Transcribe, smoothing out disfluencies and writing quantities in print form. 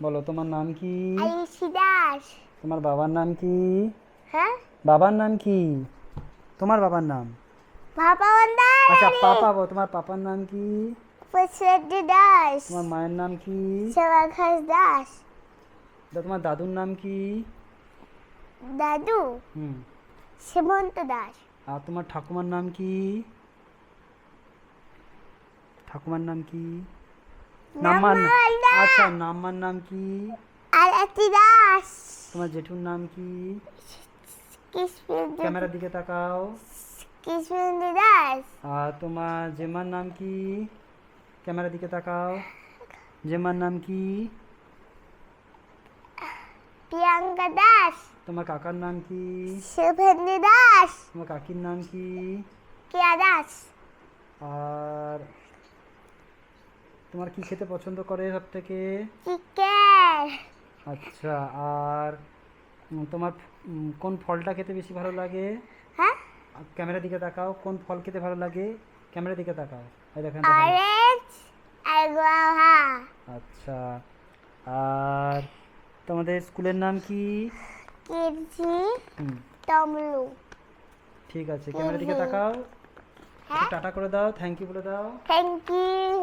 বলো তোমার নাম কি? আয়ুষী দাস। তোমার বাবার নাম কি? হ্যাঁ, বাবার নাম কি? তোমার বাবার নাম? বাবা বন্দারে আচ্ছা পাপা, তোমার পাপার নাম কি? প্রসেনজিৎ দাস। তোমার মায়ের নাম কি? সেবাঘাস দাস। তোমার দাদুর নাম কি? দাদু হুম। সীমন্ত দাস। আর তোমার ঠাকুমার নাম কি? ঠাকুমার নাম কি? নাম্মার নাম? নাম্বার আচ্ছা দাস। নাম্মার নাম কি? আরতি দাস। তোমার জেঠুর নাম কি? কৃষ্ণেন্দু ক্যামেরার দিকে তাকাও। কৃষ্ণেন্দু দাস। আর তোমার জেম্মার নাম কি? ক্যামেরার দিকে তাকাও। জেম্মার নাম কি? প্রিয়াঙ্কা দাস। তোমার কাকার নাম কি? শুভেন্দু দাস। তোমার কাকির নাম কি? কেয়া দাস। আর তোমার কি খেতে পছন্দ করে সব থেকে? চিকেন। আচ্ছা। আর তোমার কোন ফলটা খেতে বেশি ভালো লাগে? হ্যাঁ, ক্যামেরার দিকে তাকাও। কোন ফল খেতে ভালো লাগে? ক্যামেরার দিকে তাকাও। এই দেখেন দেখা যাচ্ছে। অরেঞ্জ আর গুয়াভা। আচ্ছা। আর তোমাদের স্কুলের নাম কি? কিরজি হুম। তমলু। ঠিক আছে, ক্যামেরার দিকে তাকাও। একটু হ্যাঁ, টাটা করে দাও, থ্যাংক ইউ বলে দাও। Thank you.